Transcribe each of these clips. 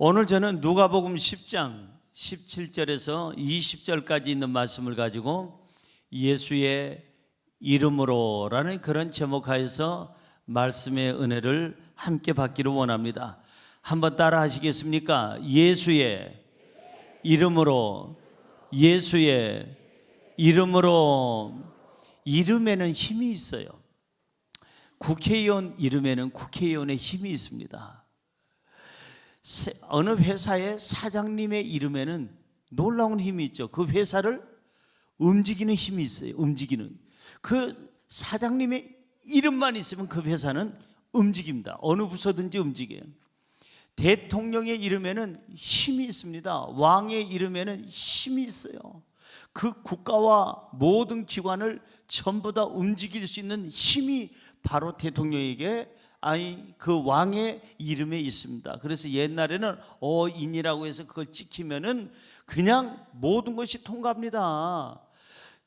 오늘 저는 누가복음 10장 17절에서 20절까지 있는 말씀을 가지고 예수의 이름으로라는 그런 제목하에서 말씀의 은혜를 함께 받기를 원합니다. 한번 따라 하시겠습니까? 예수의 이름으로, 예수의 이름으로. 이름에는 힘이 있어요. 국회의원 이름에는 국회의원의 힘이 있습니다. 어느 회사의 사장님의 이름에는 놀라운 힘이 있죠. 그 회사를 움직이는 힘이 있어요. 움직이는. 그 사장님의 이름만 있으면 그 회사는 움직입니다. 어느 부서든지 움직여요. 대통령의 이름에는 힘이 있습니다. 왕의 이름에는 힘이 있어요. 그 국가와 모든 기관을 전부 다 움직일 수 있는 힘이 바로 대통령에게, 아니 그 왕의 이름에 있습니다. 그래서 옛날에는 어인이라고 해서 그걸 찍히면은 그냥 모든 것이 통과합니다.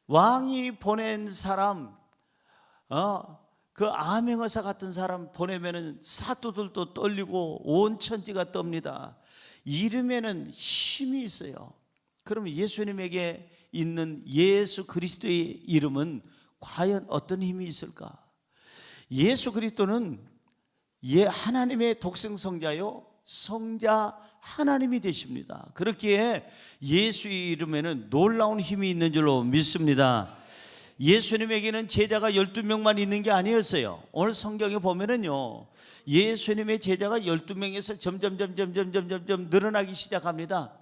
왕이 보낸 사람, 그 암행어사 같은 사람 보내면은 사또들도 떨리고 온 천지가 떱니다. 이름에는 힘이 있어요. 그러면 예수님에게 있는 예수 그리스도의 이름은 과연 어떤 힘이 있을까? 예수 그리스도는 하나님의 독생성자요 성자 하나님이 되십니다. 그렇기에 예수의 이름에는 놀라운 힘이 있는 줄로 믿습니다. 예수님에게는 제자가 12명만 있는 게 아니었어요. 오늘 성경에 보면은요, 예수님의 제자가 12명에서 점점 늘어나기 시작합니다.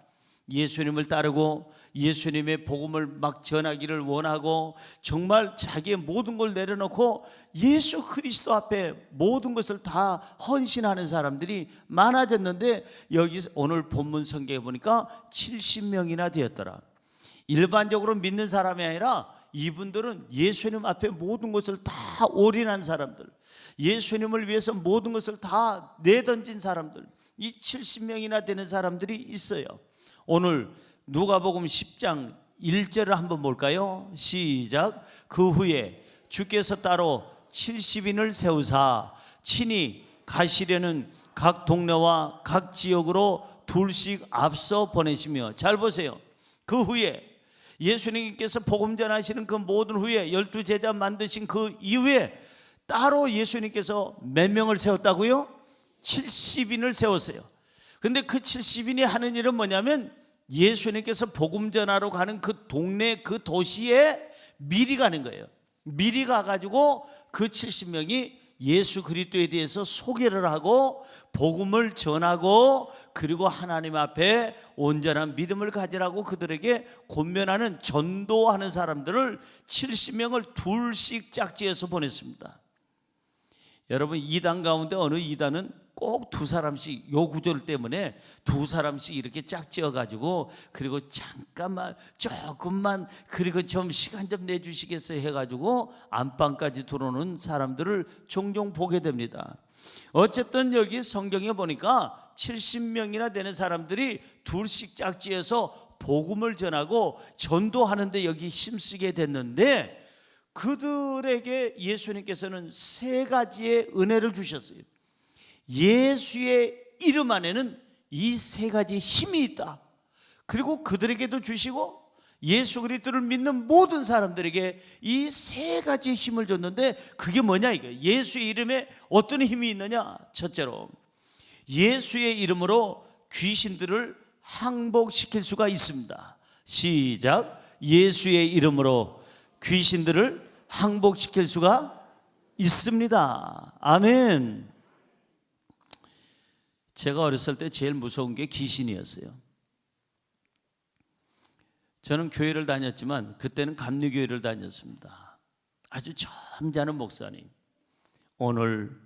예수님을 따르고 예수님의 복음을 막 전하기를 원하고 정말 자기의 모든 걸 내려놓고 예수 그리스도 앞에 모든 것을 다 헌신하는 사람들이 많아졌는데, 여기 오늘 본문 성경에 보니까 70명이나 되었더라. 일반적으로 믿는 사람이 아니라 이분들은 예수님 앞에 모든 것을 다 올인한 사람들, 예수님을 위해서 모든 것을 다 내던진 사람들, 이 70명이나 되는 사람들이 있어요. 오늘 누가복음 10장 1절을 한번 볼까요? 시작. 그 후에 주께서 따로 70인을 세우사 친히 가시려는 각 동네와 각 지역으로 둘씩 앞서 보내시며. 잘 보세요. 그 후에 예수님께서 복음 전하시는 그 모든 후에 12제자 만드신 그 이후에 따로 예수님께서 몇 명을 세웠다고요? 70인을 세웠어요. 근데 그 70인이 하는 일은 뭐냐면 예수님께서 복음 전하러 가는 그 동네, 그 도시에 미리 가는 거예요. 미리 가가지고 그 70명이 예수 그리스도에 대해서 소개를 하고 복음을 전하고, 그리고 하나님 앞에 온전한 믿음을 가지라고 그들에게 권면하는, 전도하는 사람들을 70명을 둘씩 짝지어서 보냈습니다. 여러분, 이단 가운데 어느 이단은 꼭 두 사람씩, 요 구절 때문에 두 사람씩 이렇게 짝지어 가지고, 그리고 잠깐만 조금만, 그리고 좀 시간 좀 내주시겠어요 해가지고 안방까지 들어오는 사람들을 종종 보게 됩니다. 어쨌든 여기 성경에 보니까 70명이나 되는 사람들이 둘씩 짝지어서 복음을 전하고 전도하는데 여기 힘쓰게 됐는데, 그들에게 예수님께서는 세 가지의 은혜를 주셨어요. 예수의 이름 안에는 이 세 가지 힘이 있다. 그리고 그들에게도 주시고 예수 그리스도를 믿는 모든 사람들에게 이 세 가지 힘을 줬는데, 그게 뭐냐 이거예요. 예수의 이름에 어떤 힘이 있느냐? 첫째로, 예수의 이름으로 귀신들을 항복시킬 수가 있습니다. 시작. 예수의 이름으로 귀신들을 항복시킬 수가 있습니다. 아멘. 제가 어렸을 때 제일 무서운 게 귀신이었어요. 저는 교회를 다녔지만 그때는 감리교회를 다녔습니다. 아주 점잖은 목사님. 오늘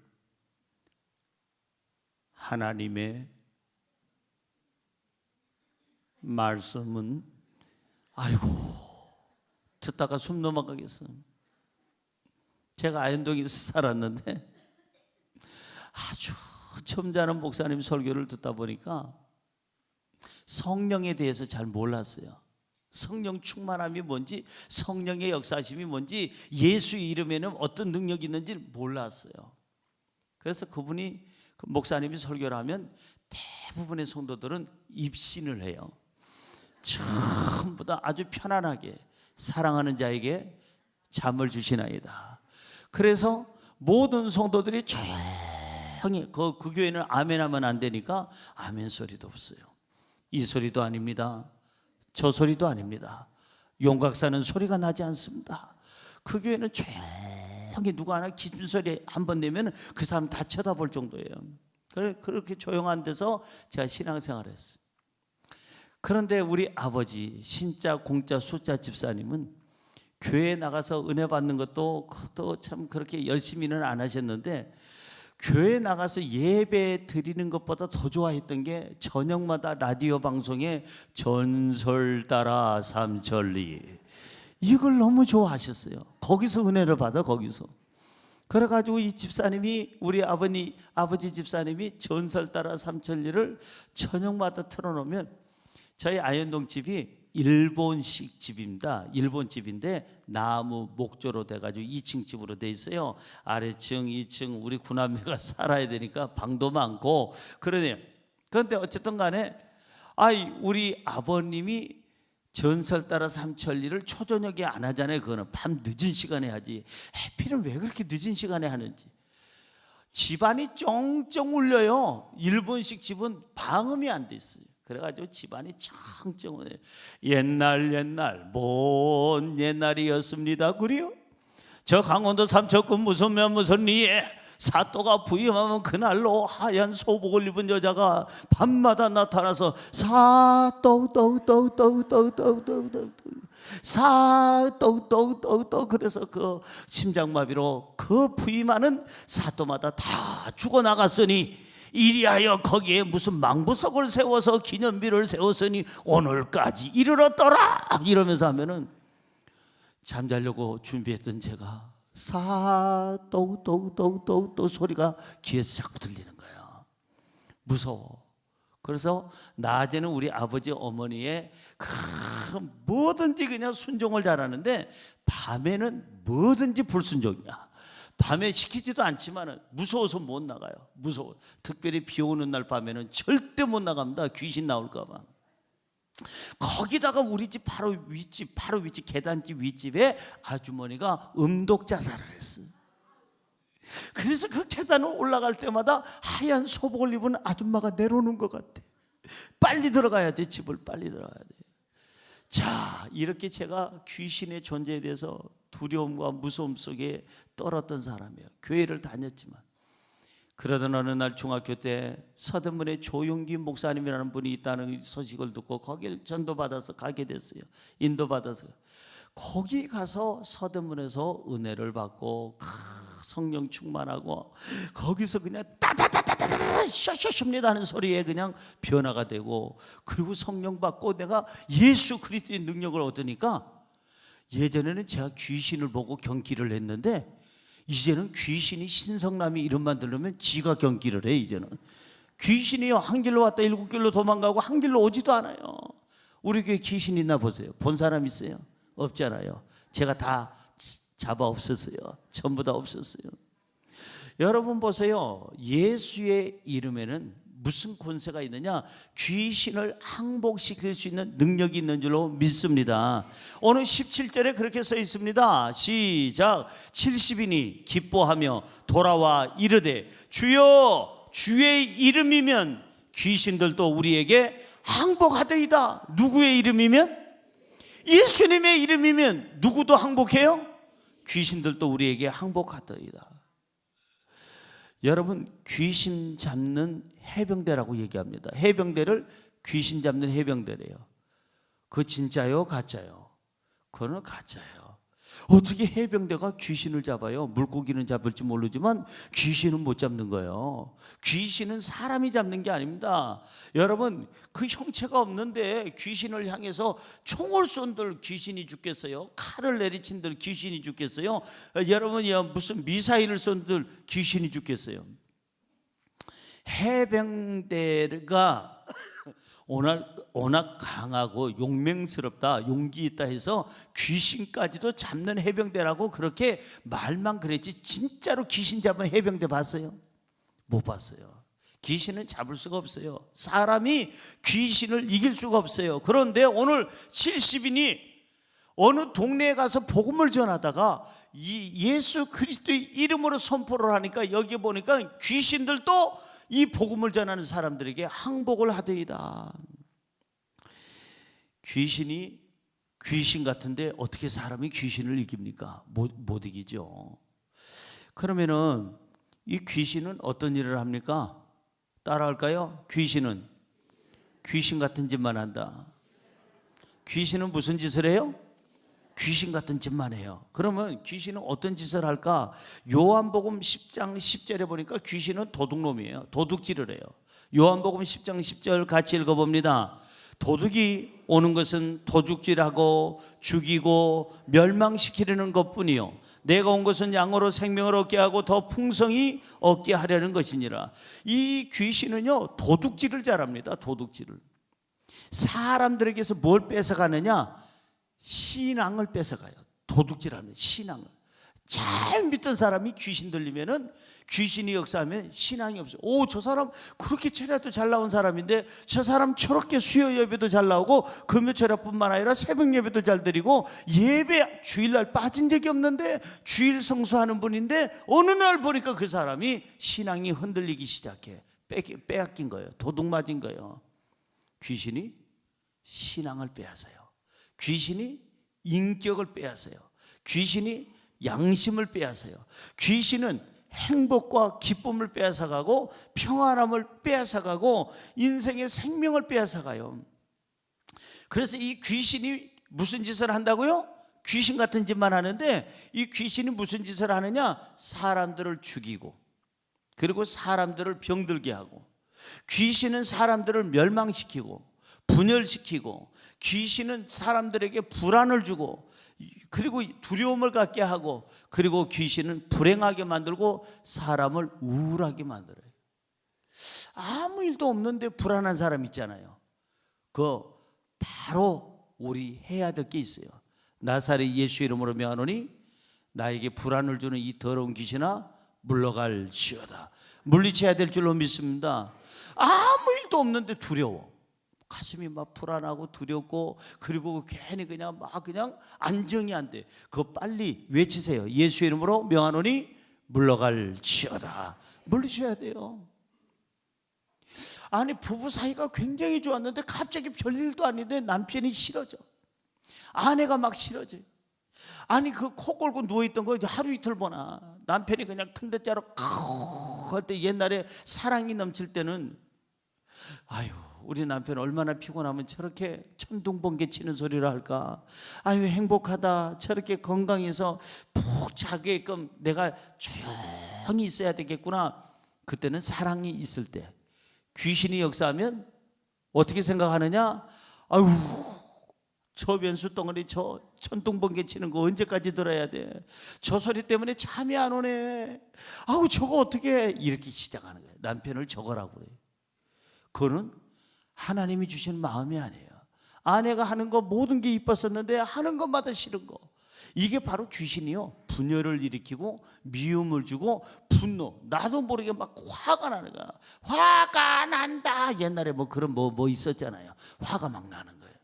하나님의 말씀은, 아이고 듣다가 숨 넘어가겠어. 제가 아현동에서 살았는데 아주 점잖은 목사님 설교를 듣다 보니까 성령에 대해서 잘 몰랐어요. 성령 충만함이 뭔지, 성령의 역사심이 뭔지, 예수 이름에는 어떤 능력이 있는지 몰랐어요. 그래서 그분이, 그 목사님이 설교를 하면 대부분의 성도들은 입신을 해요. 전부 다 아주 편안하게 사랑하는 자에게 잠을 주시나이다. 그래서 모든 성도들이 조용히 그 교회는 아멘 하면 안 되니까 아멘 소리도 없어요. 이 소리도 아닙니다. 저 소리도 아닙니다. 용각사는 소리가 나지 않습니다. 그 교회는 조용히 누가 하나 기침소리 한 번 내면 그 사람 다 쳐다볼 정도예요. 그렇게 조용한 데서 제가 신앙생활을 했어요. 그런데 우리 아버지 신자 공자 수자 집사님은 교회에 나가서 은혜 받는 것도 참 그렇게 열심히는 안 하셨는데, 교회에 나가서 예배 드리는 것보다 더 좋아했던 게 저녁마다 라디오 방송에 전설 따라 삼천리, 이걸 너무 좋아하셨어요. 거기서 은혜를 받아, 거기서. 그래가지고 이 집사님이, 우리 아버지 집사님이 전설 따라 삼천리를 저녁마다 틀어놓으면, 저희 아현동 집이 일본식 집입니다. 일본 집인데 나무 목조로 돼가지고 2층 집으로 돼 있어요. 아래층 2층 우리 구남매가 살아야 되니까 방도 많고 그러네요. 그런데 어쨌든 간에 우리 아버님이 전설 따라 삼천리를 초저녁에 안 하잖아요. 그거는 밤 늦은 시간에 하지. 해필은 왜 그렇게 늦은 시간에 하는지. 집안이 쩡쩡 울려요. 일본식 집은 방음이 안 돼 있어요. 그래가지고 집안이 쩡쩡 울려요. 옛날 먼 옛날이었습니다. 그래요? 저 강원도 삼척군 무슨 리에 사또가 부임하면 그날로 하얀 소복을 입은 여자가 밤마다 나타나서 사또 그래서 그 심장마비로 그 부임하는 사또마다 다 죽어나갔으니 이리하여 거기에 무슨 망부석을 세워서 기념비를 세웠으니 오늘까지 이르렀더라 이러면서 하면은 잠자려고 준비했던 제가 사또 소리가 귀에서 자꾸 들리는 거예요. 무서워. 그래서 낮에는 우리 아버지 어머니의 뭐든지 그냥 순종을 잘하는데 밤에는 뭐든지 불순종이야. 밤에 시키지도 않지만 무서워서 못 나가요. 무서워. 특별히 비 오는 날 밤에는 절대 못 나갑니다. 귀신 나올까 봐. 거기다가 우리 집 바로 윗집 계단집 윗집에 아주머니가 음독 자살을 했어요. 그래서 그 계단을 올라갈 때마다 하얀 소복을 입은 아줌마가 내려오는 것 같아. 빨리 들어가야 돼. 집을 빨리 들어가야 돼. 자, 이렇게 제가 귀신의 존재에 대해서 두려움과 무서움 속에 떨었던 사람이에요. 교회를 다녔지만. 그러던 어느 날 중학교 때 서대문에 조용기 목사님이라는 분이 있다는 소식을 듣고 거길 전도받아서 가게 됐어요. 인도받아서. 거기 가서 서대문에서 은혜를 받고 성령 충만하고 거기서 그냥 따다다다다다 셔셔십니다 하는 소리에 그냥 변화가 되고, 그리고 성령 받고 내가 예수 그리스도의 능력을 얻으니까, 예전에는 제가 귀신을 보고 경기를 했는데 이제는 귀신이 신성남이 이름만 들으면 지가 경기를 해. 이제는 귀신이요 한 길로 왔다 7길로 도망가고 한 길로 오지도 않아요. 우리 교회 귀신 있나 보세요. 본 사람 있어요? 없잖아요. 제가 다 잡아 없었어요. 전부 다 없었어요. 여러분 보세요. 예수의 이름에는 무슨 권세가 있느냐? 귀신을 항복시킬 수 있는 능력이 있는 줄로 믿습니다. 오늘 17절에 그렇게 써 있습니다. 시작. 70인이 기뻐하며 돌아와 이르되 주여 주의 이름이면 귀신들도 우리에게 항복하되이다. 누구의 이름이면? 예수님의 이름이면 누구도 항복해요? 귀신들도 우리에게 항복하더이다. 여러분, 귀신 잡는 해병대라고 얘기합니다. 해병대를 귀신 잡는 해병대래요. 그거 진짜요? 가짜요? 그거는 가짜예요. 어떻게 해병대가 귀신을 잡아요? 물고기는 잡을지 모르지만 귀신은 못 잡는 거예요. 귀신은 사람이 잡는 게 아닙니다. 여러분, 그 형체가 없는데 귀신을 향해서 총을 쏜들 귀신이 죽겠어요? 칼을 내리친들 귀신이 죽겠어요? 여러분이 무슨 미사일을 쏜들 귀신이 죽겠어요? 해병대가 워낙 강하고 용맹스럽다, 용기 있다 해서 귀신까지도 잡는 해병대라고 그렇게 말만 그랬지 진짜로 귀신 잡은 해병대 봤어요? 못 봤어요. 귀신은 잡을 수가 없어요. 사람이 귀신을 이길 수가 없어요. 그런데 오늘 70인이 어느 동네에 가서 복음을 전하다가 예수 그리스도의 이름으로 선포를 하니까 여기 보니까 귀신들도 이 복음을 전하는 사람들에게 항복을 하더이다. 귀신이 귀신 같은데 어떻게 사람이 귀신을 이깁니까? 못 이기죠. 그러면은 이 귀신은 어떤 일을 합니까? 따라할까요? 귀신은 귀신 같은 짓만 한다. 귀신은 무슨 짓을 해요? 귀신 같은 짓만 해요. 그러면 귀신은 어떤 짓을 할까? 요한복음 10장 10절에 보니까 귀신은 도둑놈이에요. 도둑질을 해요. 요한복음 10장 10절 같이 읽어봅니다. 도둑이 오는 것은 도둑질하고 죽이고 멸망시키려는 것뿐이요 내가 온 것은 양으로 생명을 얻게 하고 더 풍성히 얻게 하려는 것이니라. 이 귀신은요 도둑질을 잘합니다. 도둑질을. 사람들에게서 뭘 뺏어가느냐? 신앙을 뺏어가요. 도둑질하는 신앙을. 잘 믿던 사람이 귀신 들리면은 귀신이 역사하면 신앙이 없어요. 오, 저 사람 그렇게 철야도 잘 나온 사람인데 저 사람 저렇게 수요 예배도 잘 나오고 금요 철야뿐만 아니라 새벽 예배도 잘 드리고 예배 주일날 빠진 적이 없는데 주일 성수하는 분인데 어느 날 보니까 그 사람이 신앙이 흔들리기 시작해. 빼앗긴 거예요. 도둑 맞은 거예요. 귀신이 신앙을 빼앗아요. 귀신이 인격을 빼앗아요. 귀신이 양심을 빼앗아요. 귀신은 행복과 기쁨을 빼앗아가고 평안함을 빼앗아가고 인생의 생명을 빼앗아가요. 그래서 이 귀신이 무슨 짓을 한다고요? 귀신 같은 짓만 하는데 이 귀신이 무슨 짓을 하느냐? 사람들을 죽이고 그리고 사람들을 병들게 하고 귀신은 사람들을 멸망시키고 분열시키고 귀신은 사람들에게 불안을 주고 그리고 두려움을 갖게 하고 그리고 귀신은 불행하게 만들고 사람을 우울하게 만들어요. 아무 일도 없는데 불안한 사람 있잖아요. 그거 바로 우리 해야 될 게 있어요. 나사렛 예수 이름으로 명하노니 나에게 불안을 주는 이 더러운 귀신아 물러갈지어다. 물리쳐야 될 줄로 믿습니다. 아무 일도 없는데 두려워. 가슴이 막 불안하고 두렵고 그리고 괜히 그냥 안정이 안 돼. 그거 빨리 외치세요. 예수 이름으로 명하노니 물러갈지어다. 물리셔야 돼요. 아니 부부 사이가 굉장히 좋았는데 갑자기 별일도 아닌데 남편이 싫어져. 아내가 막 싫어져. 아니 그 코 골고 누워있던 거 이제 하루 이틀 보나. 남편이 그냥 큰 대자로 할 때 옛날에 사랑이 넘칠 때는 아유 우리 남편 얼마나 피곤하면 저렇게 천둥번개 치는 소리를 할까. 아유 행복하다. 저렇게 건강해서 푹 자게끔 내가 조용히 있어야 되겠구나. 그때는 사랑이 있을 때. 귀신이 역사하면 어떻게 생각하느냐? 아유 저 변수 덩어리 저 천둥번개 치는 거 언제까지 들어야 돼? 저 소리 때문에 잠이 안 오네. 아우 저거 어떻게 해? 이렇게 시작하는 거예요. 남편을 저거라고 그래요. 그거는 하나님이 주시는 마음이 아니에요. 아내가 하는 거 모든 게 이뻤었는데 하는 것마다 싫은 거. 이게 바로 귀신이요. 분열을 일으키고 미움을 주고 분노. 나도 모르게 막 화가 나는 거야. 화가 난다. 옛날에 뭐 그런 뭐 있었잖아요. 화가 막 나는 거예요.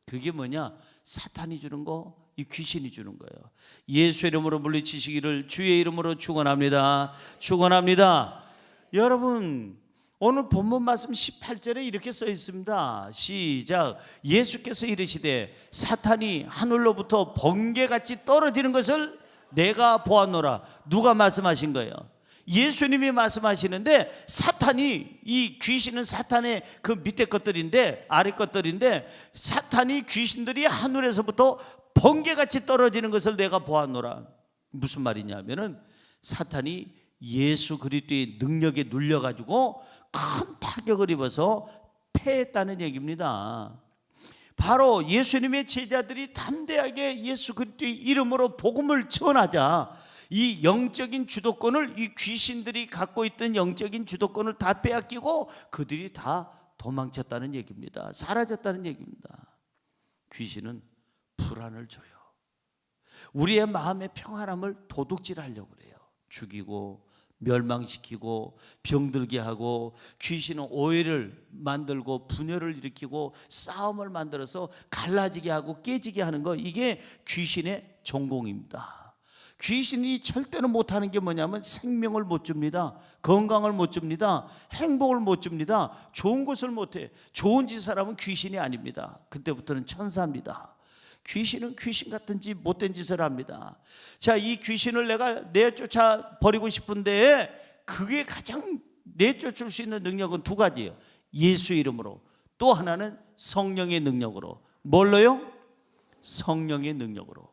그게 뭐냐? 사탄이 주는 거, 이 귀신이 주는 거예요. 예수 이름으로 물리치시기를 주의 이름으로 축원합니다. 축원합니다. 여러분 오늘 본문 말씀 18절에 이렇게 써 있습니다. 시작. 예수께서 이르시되 사탄이 하늘로부터 번개같이 떨어지는 것을 내가 보았노라. 누가 말씀하신 거예요? 예수님이 말씀하시는데 사탄이 이 귀신은 사탄의 그 밑에 것들인데 아래 것들인데 사탄이 귀신들이 하늘에서부터 번개같이 떨어지는 것을 내가 보았노라. 무슨 말이냐면은 사탄이 예수 그리스도의 능력에 눌려가지고 큰 타격을 입어서 패했다는 얘기입니다. 바로 예수님의 제자들이 담대하게 예수 그리스도의 이름으로 복음을 전하자 이 영적인 주도권을 이 귀신들이 갖고 있던 영적인 주도권을 다 빼앗기고 그들이 다 도망쳤다는 얘기입니다. 사라졌다는 얘기입니다. 귀신은 불안을 줘요. 우리의 마음의 평안함을 도둑질하려고 그래요. 죽이고 멸망시키고 병들게 하고, 귀신은 오해를 만들고 분열을 일으키고 싸움을 만들어서 갈라지게 하고 깨지게 하는 거, 이게 귀신의 전공입니다. 귀신이 절대로 못하는 게 뭐냐면 생명을 못 줍니다. 건강을 못 줍니다. 행복을 못 줍니다. 좋은 것을 못해. 좋은 짓을 하면 귀신이 아닙니다. 그때부터는 천사입니다. 귀신은 귀신 같은 짓, 못된 짓을 합니다. 자, 이 귀신을 내가 내쫓아 버리고 싶은데 그게 가장 내쫓을 수 있는 능력은 두 가지예요. 예수 이름으로, 또 하나는 성령의 능력으로. 뭘로요? 성령의 능력으로.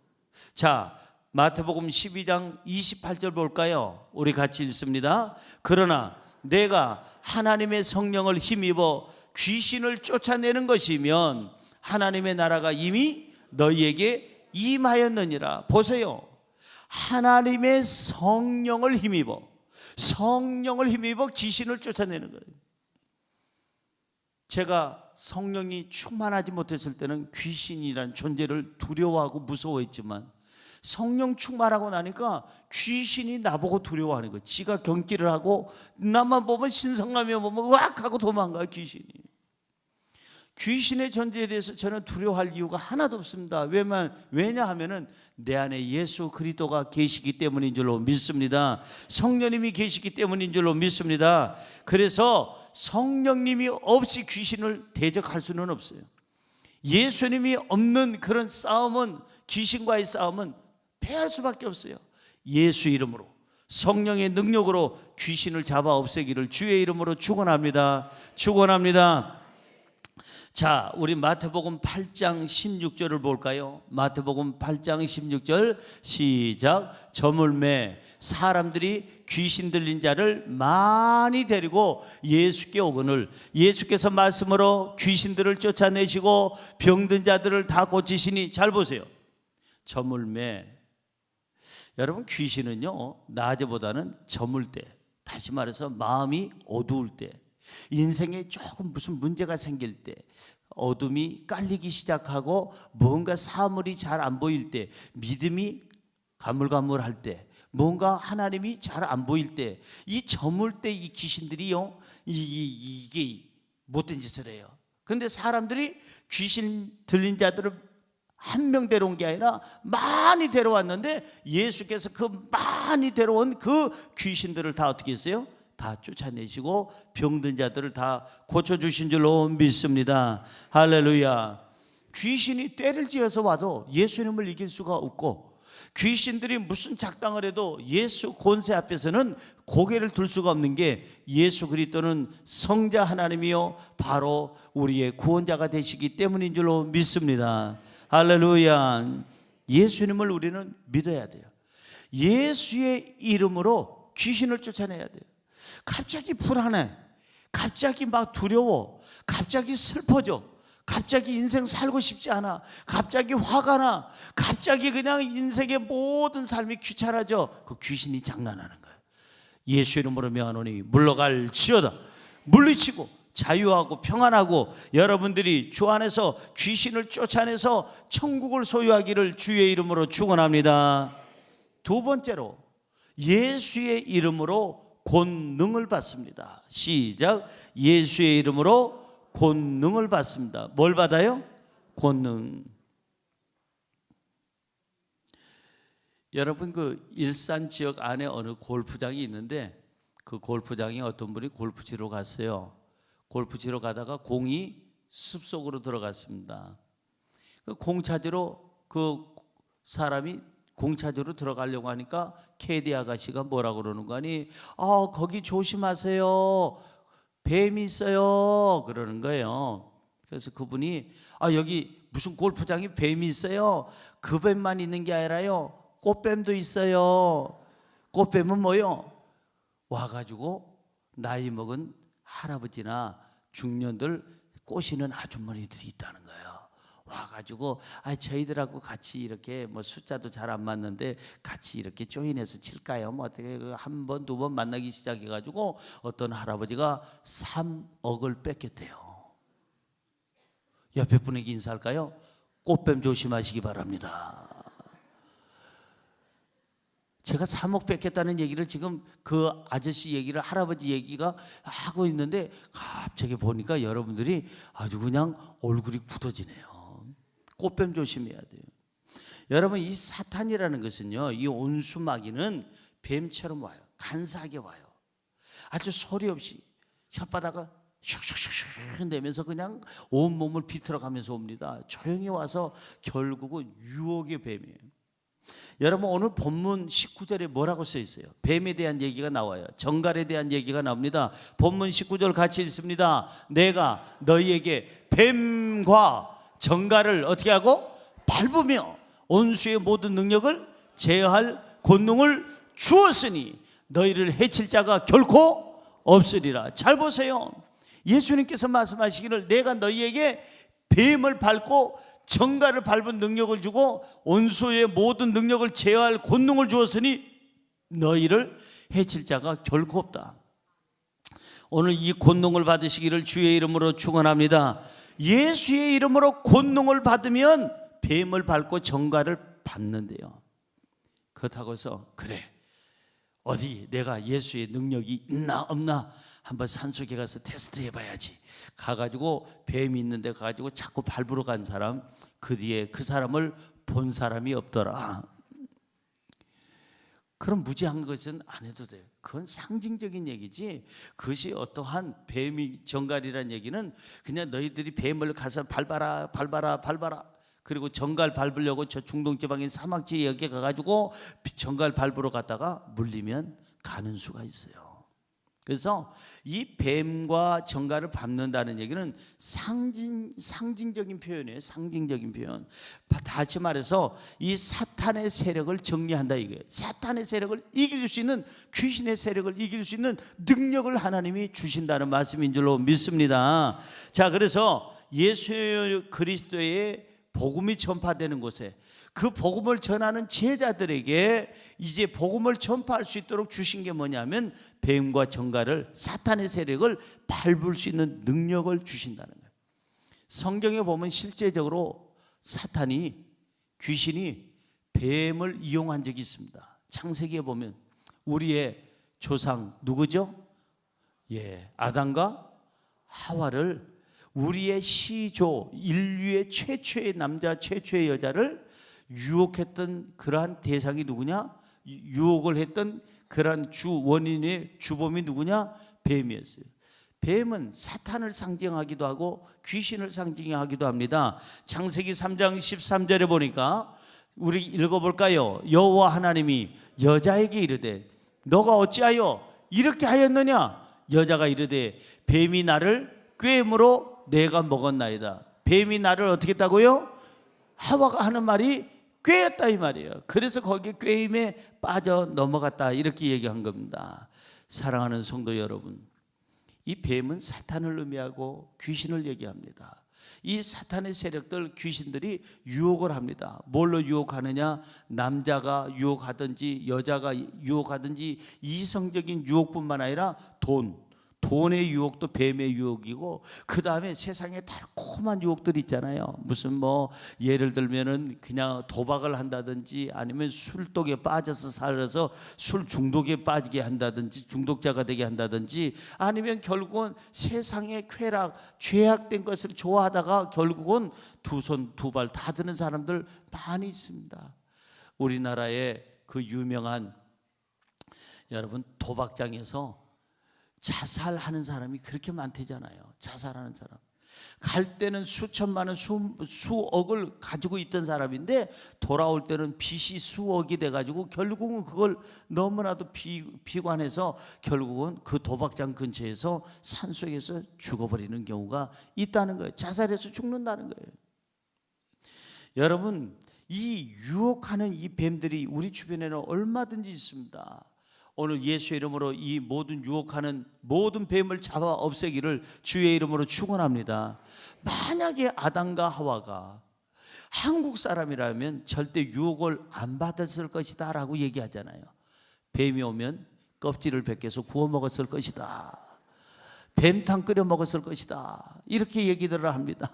자, 마태복음 12장 28절 볼까요? 우리 같이 읽습니다. 그러나 내가 하나님의 성령을 힘입어 귀신을 쫓아내는 것이면 하나님의 나라가 이미 너희에게 임하였느니라. 보세요. 하나님의 성령을 힘입어 귀신을 쫓아내는 거예요. 제가 성령이 충만하지 못했을 때는 귀신이란 존재를 두려워하고 무서워했지만, 성령 충만하고 나니까 귀신이 나보고 두려워하는 거예요. 지가 경기를 하고 나만 보면, 신성하며 보면 으악 하고 도망가요, 귀신이. 귀신의 존재에 대해서 저는 두려워할 이유가 하나도 없습니다. 왜냐하면 내 안에 예수 그리스도가 계시기 때문인 줄로 믿습니다. 성령님이 계시기 때문인 줄로 믿습니다. 그래서 성령님이 없이 귀신을 대적할 수는 없어요. 예수님이 없는 그런 싸움은, 귀신과의 싸움은 패할 수밖에 없어요. 예수 이름으로, 성령의 능력으로 귀신을 잡아 없애기를 주의 이름으로 축원합니다. 축원합니다. 자, 우리 마태복음 8장 16절을 볼까요? 마태복음 8장 16절 시작. 저물매 사람들이 귀신 들린 자를 많이 데리고 예수께 오거늘 예수께서 말씀으로 귀신들을 쫓아내시고 병든 자들을 다 고치시니. 잘 보세요. 저물매. 여러분, 귀신은요, 낮에보다는 저물 때, 다시 말해서 마음이 어두울 때, 인생에 조금 무슨 문제가 생길 때, 어둠이 깔리기 시작하고 뭔가 사물이 잘 안 보일 때, 믿음이 가물가물할 때, 뭔가 하나님이 잘 안 보일 때, 이 저물 때 이 귀신들이요, 이게 못된 짓을 해요. 근데 사람들이 귀신 들린 자들을 한 명 데려온 게 아니라 많이 데려왔는데, 예수께서 그 많이 데려온 그 귀신들을 다 어떻게 했어요? 다 쫓아내시고 병든 자들을 다 고쳐주신 줄로 믿습니다. 할렐루야. 귀신이 떼를 지어서 와도 예수님을 이길 수가 없고, 귀신들이 무슨 작당을 해도 예수 권세 앞에서는 고개를 들 수가 없는 게, 예수 그리스도는 성자 하나님이요 바로 우리의 구원자가 되시기 때문인 줄로 믿습니다. 할렐루야. 예수님을 우리는 믿어야 돼요. 예수의 이름으로 귀신을 쫓아내야 돼요. 갑자기 불안해, 갑자기 막 두려워, 갑자기 슬퍼져, 갑자기 인생 살고 싶지 않아, 갑자기 화가 나, 갑자기 그냥 인생의 모든 삶이 귀찮아져. 그 귀신이 장난하는 거예요. 예수 이름으로 명하노니 물러갈지어다. 물리치고 자유하고 평안하고 여러분들이 주 안에서 귀신을 쫓아내서 천국을 소유하기를 주의 이름으로 축원합니다. 두 번째로, 예수의 이름으로 권능을 받습니다. 시작. 예수의 이름으로 권능을 받습니다. 뭘 받아요? 권능. 여러분, 그 일산 지역 안에 어느 골프장이 있는데, 그 골프장에 어떤 분이 골프 치러 갔어요. 골프 치러 가다가 공이 숲속으로 들어갔습니다. 공 찾으러 그 사람이 공 찾으러 들어가려고 하니까 캐디 아가씨가 뭐라고 그러는 거 아니? 거기 조심하세요, 뱀이 있어요, 그러는 거예요. 그래서 그분이 여기 무슨 골프장에 뱀이 있어요? 그 뱀만 있는 게 아니라요, 꽃뱀도 있어요. 꽃뱀은 뭐요? 와가지고 나이 먹은 할아버지나 중년들 꼬시는 아주머니들이 있다는 거예요. 와가지고 저희들하고 같이 이렇게 뭐 숫자도 잘 안 맞는데 같이 이렇게 조인해서 칠까요? 뭐 어떻게 한 번, 두 번 만나기 시작해가지고 어떤 할아버지가 3억을 뺏겼대요. 옆에 분에게 인사할까요? 꽃뱀 조심하시기 바랍니다. 제가 3억 뺏겠다는 얘기를 지금 그 아저씨 얘기를 할아버지 얘기가 하고 있는데 갑자기 보니까 여러분들이 아주 그냥 얼굴이 굳어지네요. 꽃뱀 조심해야 돼요. 여러분, 이 사탄이라는 것은요, 이 온수마귀는 뱀처럼 와요. 간사하게 와요. 아주 소리 없이 혓바닥을 슉슉슉슉 내면서 그냥 온몸을 비틀어가면서 옵니다. 조용히 와서 결국은 유혹의 뱀이에요. 여러분, 오늘 본문 19절에 뭐라고 써 있어요? 뱀에 대한 얘기가 나와요. 정갈에 대한 얘기가 나옵니다. 본문 19절 같이 읽습니다. 내가 너희에게 뱀과 정갈을 어떻게 하고? 밟으며 온수의 모든 능력을 제어할 권능을 주었으니 너희를 해칠 자가 결코 없으리라. 잘 보세요. 예수님께서 말씀하시기를 내가 너희에게 뱀을 밟고 정갈을 밟은 능력을 주고 온수의 모든 능력을 제어할 권능을 주었으니 너희를 해칠 자가 결코 없다. 오늘 이 권능을 받으시기를 주의 이름으로 축원합니다. 예수의 이름으로 권능을 받으면 뱀을 밟고 정갈을 밟는데요. 그렇다고 해서 그래, 어디 내가 예수의 능력이 있나 없나 한번 산속에 가서 테스트 해봐야지. 가가지고 뱀이 있는데 가가지고 자꾸 밟으러 간 사람, 그 뒤에 그 사람을 본 사람이 없더라. 그럼 무지한 것은 안 해도 돼요. 그건 상징적인 얘기지, 그것이 어떠한 뱀이 정갈이라는 얘기는 그냥 너희들이 뱀을 가서 밟아라 그리고 정갈 밟으려고 저 중동지방인 사막지에 여기 가가지고 정갈 밟으러 갔다가 물리면 가는 수가 있어요. 그래서 이 뱀과 정갈을 밟는다는 얘기는 상징적인 표현이에요. 상징적인 표현. 다시 말해서 이 사탄의 세력을 정리한다 이거예요. 사탄의 세력을 이길 수 있는, 귀신의 세력을 이길 수 있는 능력을 하나님이 주신다는 말씀인 줄로 믿습니다. 자, 그래서 예수 그리스도의 복음이 전파되는 곳에 그 복음을 전하는 제자들에게 이제 복음을 전파할 수 있도록 주신 게 뭐냐면 뱀과 정갈을, 사탄의 세력을 밟을 수 있는 능력을 주신다는 거예요. 성경에 보면 실제적으로 사탄이, 귀신이 뱀을 이용한 적이 있습니다. 창세기에 보면 우리의 조상 누구죠? 아담과 하와를, 우리의 시조, 인류의 최초의 남자, 최초의 여자를 유혹했던 그러한 대상이 누구냐? 유혹을 했던 그러한 원인의 주범이 누구냐? 뱀이었어요. 뱀은 사탄을 상징하기도 하고 귀신을 상징하기도 합니다. 창세기 3장 13절에 보니까 우리 읽어볼까요? 여호와 하나님이 여자에게 이르되 너가 어찌하여 이렇게 하였느냐? 여자가 이르되 뱀이 나를 꾀음으로 내가 먹었나이다. 뱀이 나를 어떻게 했다고요? 하와가 하는 말이 꾀였다 이 말이에요. 그래서 거기에 꾀임에 빠져 넘어갔다 이렇게 얘기한 겁니다. 사랑하는 성도 여러분, 이 뱀은 사탄을 의미하고 귀신을 얘기합니다. 이 사탄의 세력들, 귀신들이 유혹을 합니다. 뭘로 유혹하느냐? 남자가 유혹하든지 여자가 유혹하든지 이성적인 유혹뿐만 아니라 돈의 유혹도 뱀의 유혹이고, 그 다음에 세상에 달콤한 유혹들이 있잖아요. 무슨 예를 들면은 그냥 도박을 한다든지 아니면 술독에 빠져서 살아서 술 중독에 빠지게 한다든지 중독자가 되게 한다든지 아니면 결국은 세상의 쾌락, 죄악된 것을 좋아하다가 결국은 두 손 두 발 다 드는 사람들 많이 있습니다. 우리나라의 그 유명한 여러분 도박장에서 자살하는 사람이 그렇게 많대잖아요. 자살하는 사람. 갈 때는 수천만 원, 수억을 가지고 있던 사람인데 돌아올 때는 빚이 수억이 돼가지고 결국은 그걸 너무나도 비관해서 결국은 그 도박장 근처에서 산속에서 죽어버리는 경우가 있다는 거예요. 자살해서 죽는다는 거예요. 여러분, 이 유혹하는 이 뱀들이 우리 주변에는 얼마든지 있습니다. 오늘 예수의 이름으로 이 모든 유혹하는 모든 뱀을 잡아 없애기를 주의 이름으로 축원합니다. 만약에 아담과 하와가 한국 사람이라면 절대 유혹을 안 받았을 것이다 라고 얘기하잖아요. 뱀이 오면 껍질을 벗겨서 구워 먹었을 것이다, 뱀탕 끓여 먹었을 것이다, 이렇게 얘기들을 합니다.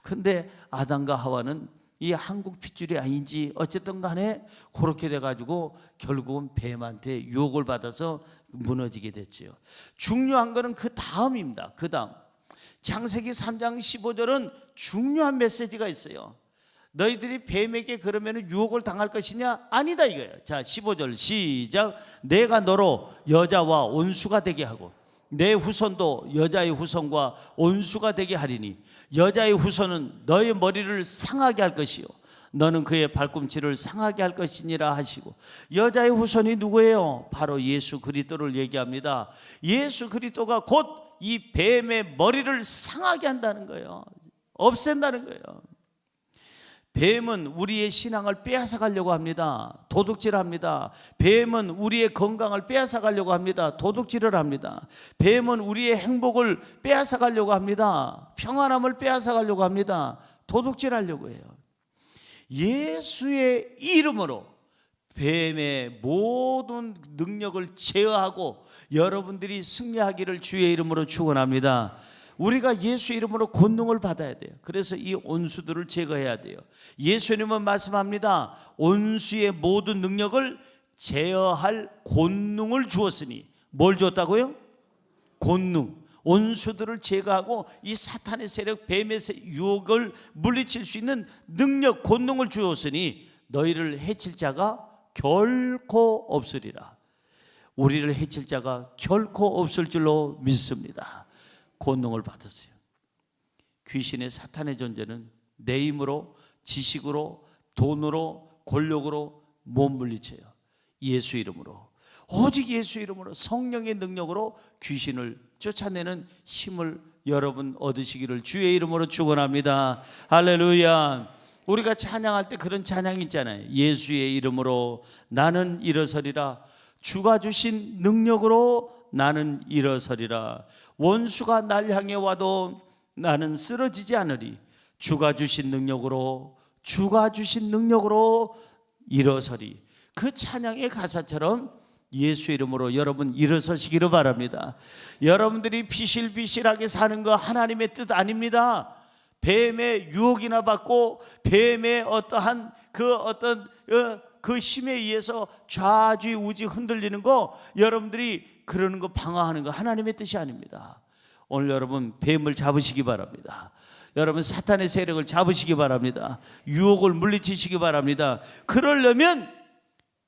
근데 아담과 하와는 이 한국 핏줄이 아닌지 어쨌든 간에 그렇게 돼가지고 결국은 뱀한테 유혹을 받아서 무너지게 됐지요. 중요한 거는 그 다음입니다. 그 다음 창세기 3장 15절은 중요한 메시지가 있어요. 너희들이 뱀에게 그러면 유혹을 당할 것이냐? 아니다 이거예요. 자, 15절 시작. 내가 너로 여자와 온수가 되게 하고 내 후손도 여자의 후손과 온수가 되게 하리니 여자의 후손은 너의 머리를 상하게 할 것이요 너는 그의 발꿈치를 상하게 할 것이니라 하시고, 여자의 후손이 누구예요? 바로 예수 그리스도를 얘기합니다. 예수 그리스도가 곧 이 뱀의 머리를 상하게 한다는 거예요. 없앤다는 거예요. 뱀은 우리의 신앙을 빼앗아 가려고 합니다. 도둑질합니다. 뱀은 우리의 건강을 빼앗아 가려고 합니다. 도둑질을 합니다. 뱀은 우리의 행복을 빼앗아 가려고 합니다. 평안함을 빼앗아 가려고 합니다. 도둑질하려고 해요. 예수의 이름으로 뱀의 모든 능력을 제어하고 여러분들이 승리하기를 주의 이름으로 축원합니다. 우리가 예수 이름으로 권능을 받아야 돼요. 그래서 이 온수들을 제거해야 돼요. 예수님은 말씀합니다. 온수의 모든 능력을 제어할 권능을 주었으니, 뭘 주었다고요? 권능. 온수들을 제거하고 이 사탄의 세력, 뱀의 유혹을 물리칠 수 있는 능력, 권능을 주었으니 너희를 해칠 자가 결코 없으리라. 우리를 해칠 자가 결코 없을 줄로 믿습니다. 권능을 받았어요. 귀신의 사탄의 존재는 내 힘으로, 지식으로, 돈으로, 권력으로 못 물리쳐요. 예수 이름으로, 오직 예수 이름으로, 성령의 능력으로 귀신을 쫓아내는 힘을 여러분 얻으시기를 주의 이름으로 축원합니다. 할렐루야. 우리가 찬양할 때 그런 찬양 있잖아요. 예수의 이름으로 나는 일어서리라. 주가 주신 능력으로 나는 일어서리라. 원수가 날 향해 와도 나는 쓰러지지 않으리. 주가 주신 능력으로, 주가 주신 능력으로 일어서리. 그 찬양의 가사처럼 예수 이름으로 여러분 일어서시기를 바랍니다. 여러분들이 비실비실하게 사는 거 하나님의 뜻 아닙니다. 뱀의 유혹이나 받고 뱀의 어떠한 그 힘에 의해서 좌지우지 흔들리는 거, 여러분들이 그러는 거 방어하는 거 하나님의 뜻이 아닙니다. 오늘 여러분 뱀을 잡으시기 바랍니다. 여러분 사탄의 세력을 잡으시기 바랍니다. 유혹을 물리치시기 바랍니다. 그러려면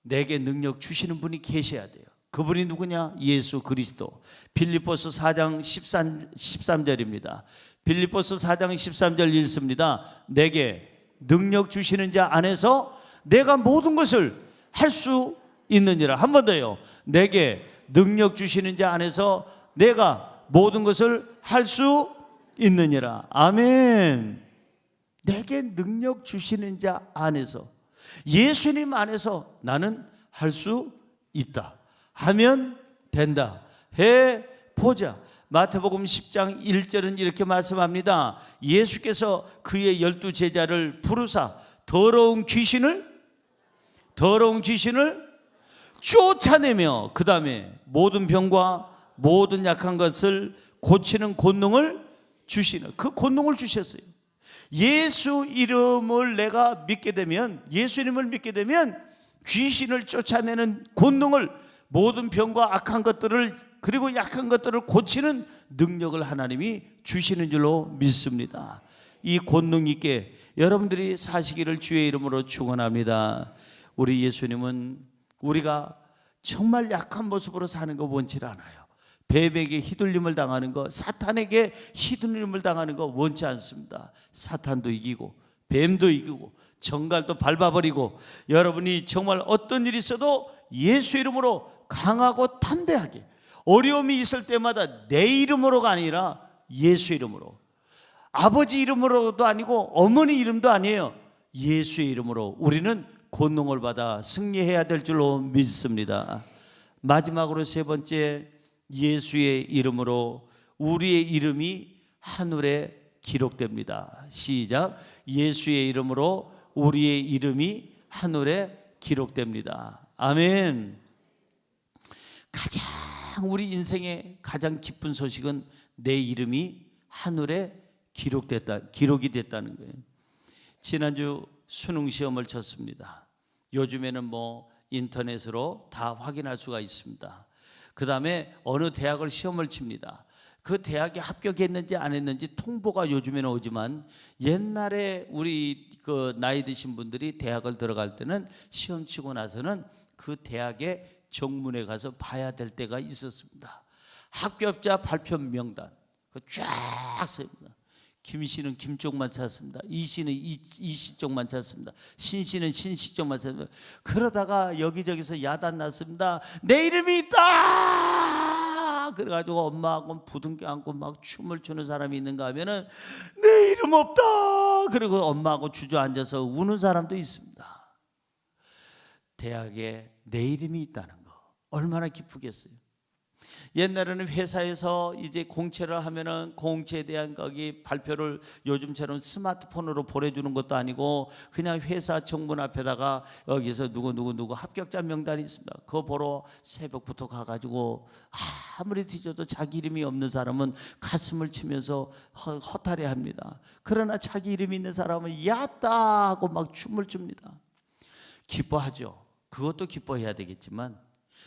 내게 능력 주시는 분이 계셔야 돼요. 그분이 누구냐? 예수 그리스도. 빌립보서 4장 13절입니다. 빌립보서 4장 13절 읽습니다. 내게 능력 주시는 자 안에서 내가 모든 것을 할 수 있느니라. 한 번 더요. 내게 능력 주시는 자 안에서 내가 모든 것을 할 수 있느니라. 아멘. 내게 능력 주시는 자 안에서, 예수님 안에서 나는 할 수 있다. 하면 된다. 해보자. 마태복음 10장 1절은 이렇게 말씀합니다. 예수께서 그의 12제자를 부르사 더러운 귀신을 쫓아내며 그 다음에 모든 병과 모든 약한 것을 고치는 권능을 주시는, 그 권능을 주셨어요. 예수 이름을 내가 믿게 되면, 예수 이름을 믿게 되면 귀신을 쫓아내는 권능을, 모든 병과 악한 것들을, 그리고 약한 것들을 고치는 능력을 하나님이 주시는 줄로 믿습니다. 이 권능 있게 여러분들이 사시기를 주의 이름으로 축원합니다. 우리 예수님은 우리가 정말 약한 모습으로 사는 거 원치 않아요. 뱀에게 휘둘림을 당하는 거, 사탄에게 휘둘림을 당하는 거 원치 않습니다. 사탄도 이기고 뱀도 이기고 정갈도 밟아버리고, 여러분이 정말 어떤 일이 있어도 예수 이름으로 강하고 담대하게, 어려움이 있을 때마다 내 이름으로가 아니라 예수 이름으로, 아버지 이름으로도 아니고 어머니 이름도 아니에요. 예수의 이름으로 우리는 권능을 받아 승리해야 될 줄로 믿습니다. 마지막으로 세 번째, 예수의 이름으로 우리의 이름이 하늘에 기록됩니다. 시작. 예수의 이름으로 우리의 이름이 하늘에 기록됩니다. 아멘. 가장 우리 인생의 가장 기쁜 소식은 내 이름이 하늘에 기록이 됐다는 거예요. 지난주 수능 시험을 쳤습니다. 요즘에는 뭐 인터넷으로 다 확인할 수가 있습니다. 그 다음에 어느 대학을 시험을 칩니다. 그 대학에 합격했는지 안 했는지 통보가 요즘에는 오지만 옛날에 우리 그 나이 드신 분들이 대학을 들어갈 때는 시험 치고 나서는 그 대학의 정문에 가서 봐야 될 때가 있었습니다. 합격자 발표 명단 쫙 써입니다. 김 씨는 김 쪽만 찾습니다. 이 씨는 이 씨 쪽만 찾습니다. 신 씨는 신 씨 쪽만 찾습니다. 그러다가 여기저기서 야단 났습니다. 내 이름이 있다. 그래가지고 엄마하고 부둥켜 안고 막 춤을 추는 사람이 있는가 하면은 내 이름 없다. 그리고 엄마하고 주저앉아서 우는 사람도 있습니다. 대학에 내 이름이 있다는 거 얼마나 기쁘겠어요. 옛날에는 회사에서 이제 공채를 하면은 공채에 대한 거기 발표를 요즘처럼 스마트폰으로 보내주는 것도 아니고 그냥 회사 정문 앞에다가 여기서 누구 합격자 명단이 있습니다. 그거 보러 새벽부터 가가지고 아무리 뒤져도 자기 이름이 없는 사람은 가슴을 치면서 허탈해합니다. 그러나 자기 이름이 있는 사람은 야따 하고 막 춤을 춥니다. 기뻐하죠. 그것도 기뻐해야 되겠지만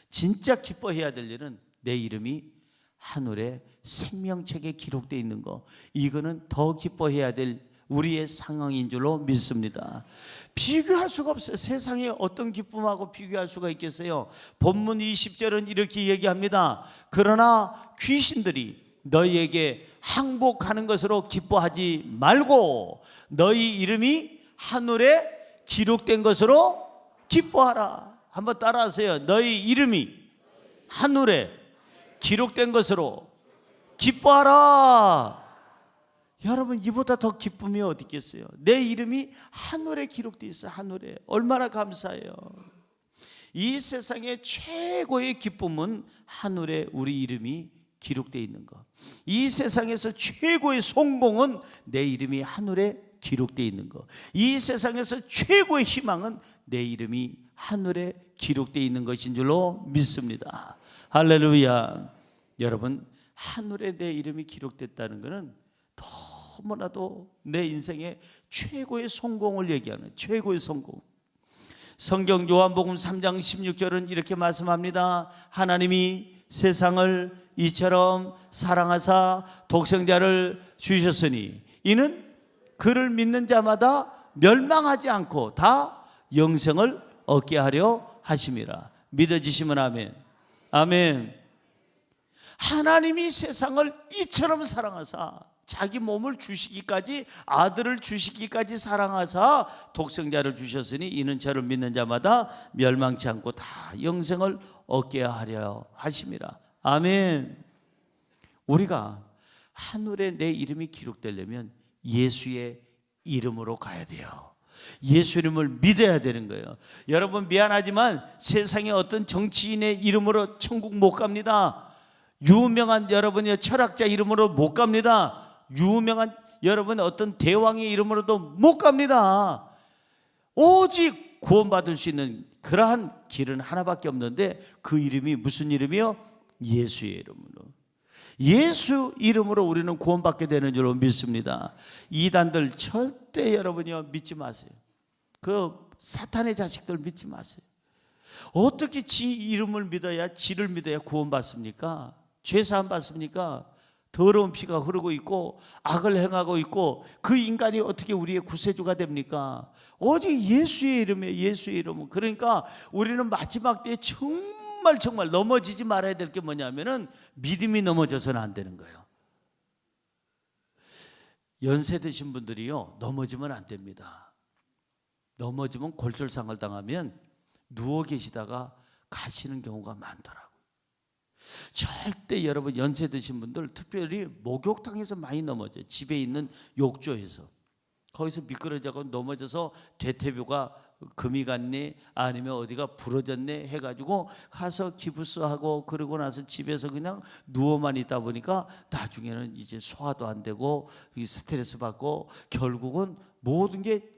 진짜 기뻐해야 될 일은 내 이름이 하늘의 생명책에 기록되어 있는 거, 이거는 더 기뻐해야 될 우리의 상황인 줄로 믿습니다. 비교할 수가 없어요. 세상에 어떤 기쁨하고 비교할 수가 있겠어요. 본문 20절은 이렇게 얘기합니다. 그러나 귀신들이 너희에게 항복하는 것으로 기뻐하지 말고 너희 이름이 하늘에 기록된 것으로 기뻐하라. 한번 따라하세요. 너희 이름이 하늘에 기록된 것으로 기뻐하라. 여러분, 이보다 더 기쁨이 어디 있겠어요? 내 이름이 하늘에 기록되어 있어요. 하늘에. 얼마나 감사해요. 이 세상의 최고의 기쁨은 하늘에 우리 이름이 기록되어 있는 것. 이 세상에서 최고의 성공은 내 이름이 하늘에 기록되어 있는 것. 이 세상에서 최고의 희망은 내 이름이 하늘에 기록되어 있는 것인 줄로 믿습니다. 할렐루야. 여러분, 하늘에 내 이름이 기록됐다는 것은 너무나도 내 인생의 최고의 성공을 얘기하는 최고의 성공. 성경 요한복음 3장 16절은 이렇게 말씀합니다. 하나님이 세상을 이처럼 사랑하사 독생자를 주셨으니 이는 그를 믿는 자마다 멸망하지 않고 다 영생을 얻게 하려 하심이라. 믿어지시면 아멘. 아멘. 하나님이 세상을 이처럼 사랑하사 자기 몸을 주시기까지, 아들을 주시기까지 사랑하사 독생자를 주셨으니 이는 저를 믿는 자마다 멸망치 않고 다 영생을 얻게 하려 하심이라. 아멘. 우리가 하늘에 내 이름이 기록되려면 예수의 이름으로 가야 돼요. 예수 이름을 믿어야 되는 거예요. 여러분, 미안하지만 세상에 어떤 정치인의 이름으로 천국 못 갑니다. 유명한 여러분의 철학자 이름으로 못 갑니다. 유명한 여러분의 어떤 대왕의 이름으로도 못 갑니다. 오직 구원받을 수 있는 그러한 길은 하나밖에 없는데 그 이름이 무슨 이름이요? 예수의 이름으로. 예수 이름으로 우리는 구원받게 되는 줄로 믿습니다. 이단들 절대 여러분이요 믿지 마세요. 그 사탄의 자식들 믿지 마세요. 어떻게 지 이름을 믿어야, 지를 믿어야 구원받습니까? 죄사함 받습니까? 더러운 피가 흐르고 있고 악을 행하고 있고 그 인간이 어떻게 우리의 구세주가 됩니까? 오직 예수의 이름에, 예수의 이름은. 그러니까 우리는 마지막 때에 정말 넘어지지 말아야 될 게 뭐냐면은 믿음이 넘어져서는 안 되는 거예요. 연세 드신 분들이요 넘어지면 안 됩니다. 넘어지면 골절상을 당하면 누워 계시다가 가시는 경우가 많더라고요. 절대 여러분, 연세 드신 분들 특별히 목욕탕에서 많이 넘어져요. 집에 있는 욕조에서 거기서 미끄러져서 넘어져서 대퇴부가 금이 갔네 아니면 어디가 부러졌네 해가지고 가서 기부스하고 그러고 나서 집에서 그냥 누워만 있다 보니까 나중에는 이제 소화도 안 되고 스트레스 받고 결국은 모든 게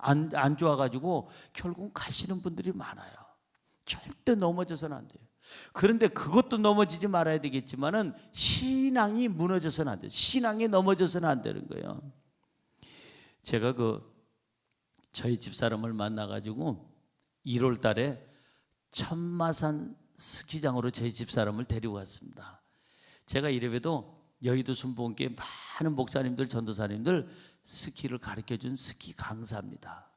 안 좋아가지고 결국은 가시는 분들이 많아요. 절대 넘어져서는 안 돼요. 그런데 그것도 넘어지지 말아야 되겠지만은 신앙이 무너져서는 안 돼요. 신앙이 넘어져서는 안 되는 거예요. 제가 저희 집사람을 만나가지고 1월 달에 천마산 스키장으로 저희 집사람을 데리고 갔습니다. 제가 이래봬도 여의도 순복음교회 많은 목사님들, 전도사님들 스키를 가르쳐준 스키 강사입니다.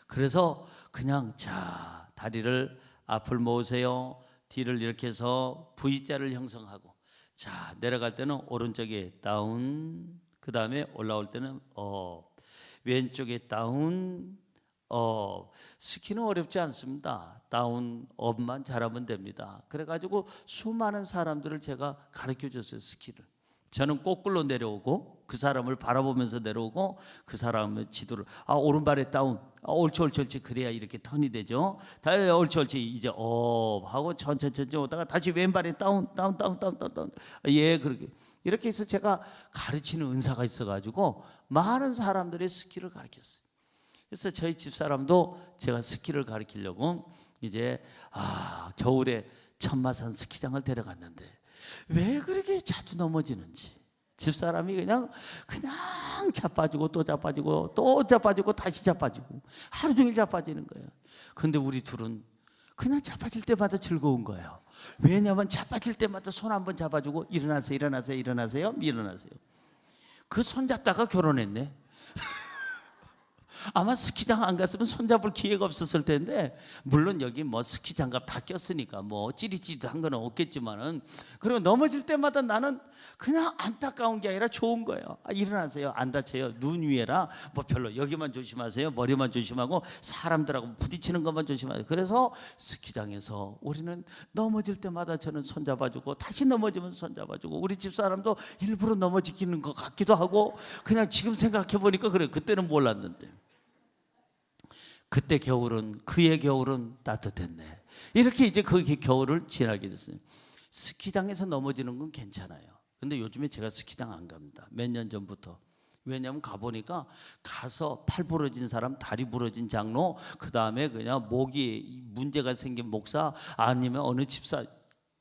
그래서 그냥 자, 다리를 앞을 모으세요. 뒤를 이렇게 해서 V자를 형성하고, 자, 내려갈 때는 오른쪽에 다운, 그 다음에 올라올 때는 왼쪽에 다운, 스키는 어렵지 않습니다. 다운, 업만 잘하면 됩니다. 그래가지고 수많은 사람들을 제가 가르쳐 줬어요, 스키를. 저는 거꾸로 내려오고 그 사람을 바라보면서 내려오고, 그 사람의 지도를 오른발에 다운, 옳지 옳지 옳지, 그래야 이렇게 턴이 되죠. 옳지 옳지, 이제 하고 천천히 오다가 다시 왼발에 다운 다운 다운 다운 다운. 예, 그렇게 이렇게 해서 제가 가르치는 은사가 있어가지고 많은 사람들의 스키를 가르쳤어요. 그래서 저희 집사람도 제가 스키를 가르치려고 이제 겨울에 천마산 스키장을 데려갔는데 왜 그렇게 자주 넘어지는지, 집사람이 그냥 자빠지고 또 자빠지고 또 자빠지고 다시 자빠지고 하루 종일 자빠지는 거예요. 근데 우리 둘은 그냥 자빠질 때마다 즐거운 거예요. 왜냐하면 자빠질 때마다 손 한번 잡아주고 일어나세요, 일어나세요, 일어나세요, 일어나세요. 그 손 잡다가 결혼했네. 아마 스키장 안 갔으면 손잡을 기회가 없었을 텐데, 물론 여기 뭐 스키 장갑 다 꼈으니까 뭐 찌릿찌릿한 건 없겠지만은, 그리고 넘어질 때마다 나는 그냥 안타까운 게 아니라 좋은 거예요. 일어나세요, 안 다쳐요, 눈 위에라 뭐 별로, 여기만 조심하세요, 머리만 조심하고 사람들하고 부딪히는 것만 조심하세요. 그래서 스키장에서 우리는 넘어질 때마다 저는 손 잡아주고, 다시 넘어지면 손 잡아주고, 우리 집사람도 일부러 넘어지기는 것 같기도 하고, 그냥 지금 생각해 보니까 그래, 그때는 몰랐는데. 그때 겨울은, 그의 겨울은 따뜻했네. 이렇게 이제 그 겨울을 지나게 됐어요. 스키장에서 넘어지는 건 괜찮아요. 근데 요즘에 제가 스키장 안 갑니다. 몇 년 전부터. 왜냐하면 가보니까, 가서 팔 부러진 사람, 다리 부러진 장로, 그 다음에 그냥 목이 문제가 생긴 목사, 아니면 어느 집사,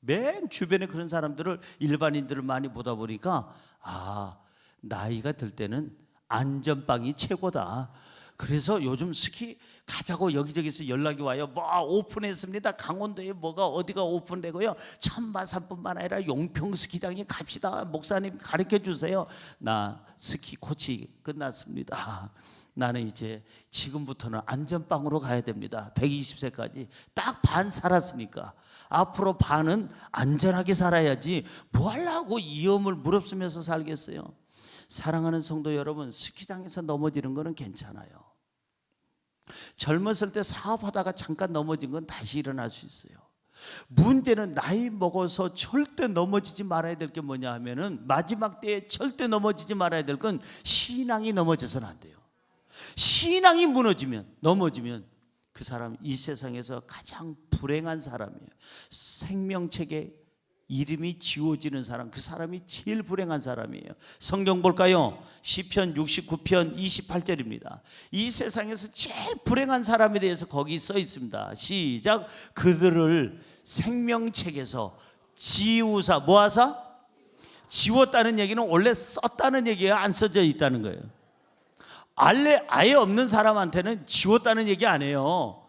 맨 주변에 그런 사람들을, 일반인들을 많이 보다 보니까 나이가 들 때는 안전빵이 최고다. 그래서 요즘 스키 가자고 여기저기서 연락이 와요. 뭐 오픈했습니다, 강원도에 뭐가 어디가 오픈되고요, 천마산뿐만 아니라 용평 스키장에 갑시다, 목사님 가르쳐 주세요. 나 스키 코치 끝났습니다. 나는 이제 지금부터는 안전빵으로 가야 됩니다. 120세까지 딱 반 살았으니까 앞으로 반은 안전하게 살아야지 뭐 하려고 위험을 무릅쓰면서 살겠어요. 사랑하는 성도 여러분, 스키장에서 넘어지는 거는 괜찮아요. 젊었을 때 사업하다가 잠깐 넘어진 건 다시 일어날 수 있어요. 문제는 나이 먹어서 절대 넘어지지 말아야 될 게 뭐냐 하면은, 마지막 때에 절대 넘어지지 말아야 될 건 신앙이 넘어져서는 안 돼요. 신앙이 넘어지면 그 사람 이 세상에서 가장 불행한 사람이에요. 생명책에 이름이 지워지는 사람, 그 사람이 제일 불행한 사람이에요. 성경 볼까요? 시편 69편 28절입니다. 이 세상에서 제일 불행한 사람에 대해서 거기 써 있습니다. 시작. 그들을 생명책에서 지우사, 뭐하사? 지웠다는 얘기는 원래 썼다는 얘기예요, 안 써져 있다는 거예요. 아예 없는 사람한테는 지웠다는 얘기 아니에요.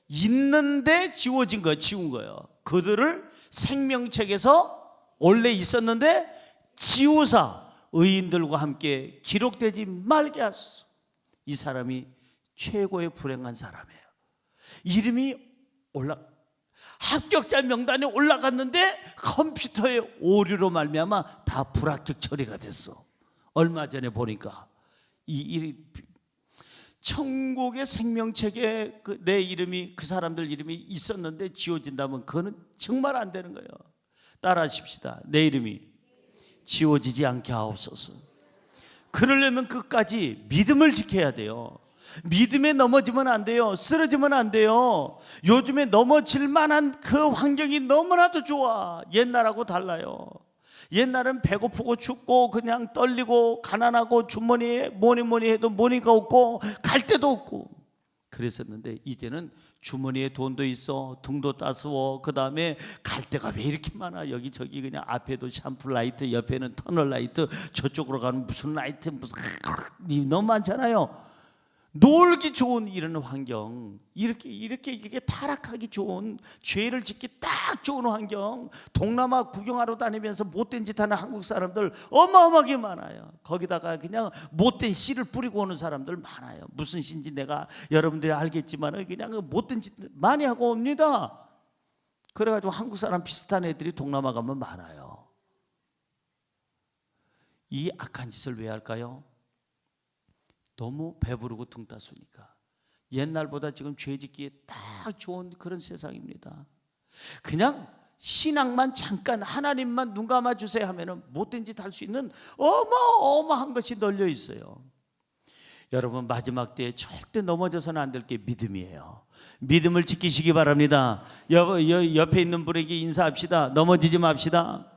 있는데 지워진 거예요, 지운 거예요. 그들을 생명책에서 원래 있었는데 지우사 의인들과 함께 기록되지 말게 하소서. 이 사람이 최고의 불행한 사람이에요. 이름이 합격자 명단에 올라갔는데 컴퓨터의 오류로 말미암아 다 불합격 처리가 됐어. 얼마 전에 보니까 천국의 생명책에 내 이름이, 그 사람들 이름이 있었는데 지워진다면 그거는 정말 안 되는 거예요. 따라하십시다. 내 이름이 지워지지 않게 하옵소서. 그러려면 끝까지 믿음을 지켜야 돼요. 믿음에 넘어지면 안 돼요. 쓰러지면 안 돼요. 요즘에 넘어질 만한 그 환경이 너무나도 좋아. 옛날하고 달라요. 옛날은 배고프고 춥고 그냥 떨리고 가난하고 주머니에 뭐니 해도 머니가 없고 갈 데도 없고 그랬었는데, 이제는 주머니에 돈도 있어, 등도 따스워, 그 다음에 갈 데가 왜 이렇게 많아. 여기저기 그냥 앞에도 샴푸 라이트, 옆에는 터널 라이트, 저쪽으로 가는 무슨 라이트, 무슨 너무 많잖아요. 놀기 좋은 이런 환경, 이렇게 타락하기 좋은, 죄를 짓기 딱 좋은 환경, 동남아 구경하러 다니면서 못된 짓 하는 한국 사람들 어마어마하게 많아요. 거기다가 그냥 못된 씨를 뿌리고 오는 사람들 많아요. 무슨 씨인지 내가 여러분들이 알겠지만 그냥 못된 짓 많이 하고 옵니다. 그래가지고 한국 사람 비슷한 애들이 동남아 가면 많아요. 이 악한 짓을 왜 할까요? 너무 배부르고 등 따수니까. 옛날보다 지금 죄짓기에 딱 좋은 그런 세상입니다. 그냥 신앙만 잠깐 하나님만 눈 감아주세요 하면 못된 짓 할 수 있는 어마어마한 것이 널려 있어요. 여러분, 마지막 때에 절대 넘어져서는 안 될 게 믿음이에요. 믿음을 지키시기 바랍니다. 옆에 있는 분에게 인사합시다. 넘어지지 맙시다.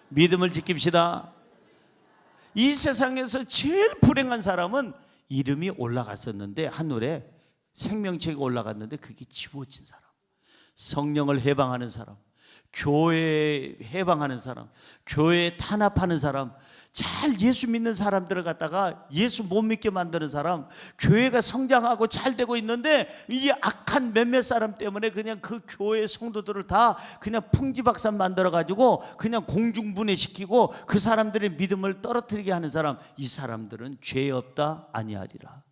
믿음을 지킵시다. 이 세상에서 제일 불행한 사람은 이름이 올라갔었는데, 하늘에 생명책이 올라갔는데 그게 지워진 사람, 성령을 해방하는 사람, 교회 해방하는 사람, 교회 탄압하는 사람, 잘 예수 믿는 사람들을 갖다가 예수 못 믿게 만드는 사람, 교회가 성장하고 잘 되고 있는데 이 악한 몇몇 사람 때문에 그냥 그 교회 성도들을 다 그냥 풍지박산 만들어 가지고 그냥 공중분해시키고 그 사람들의 믿음을 떨어뜨리게 하는 사람, 이 사람들은 죄 없다 아니하리라.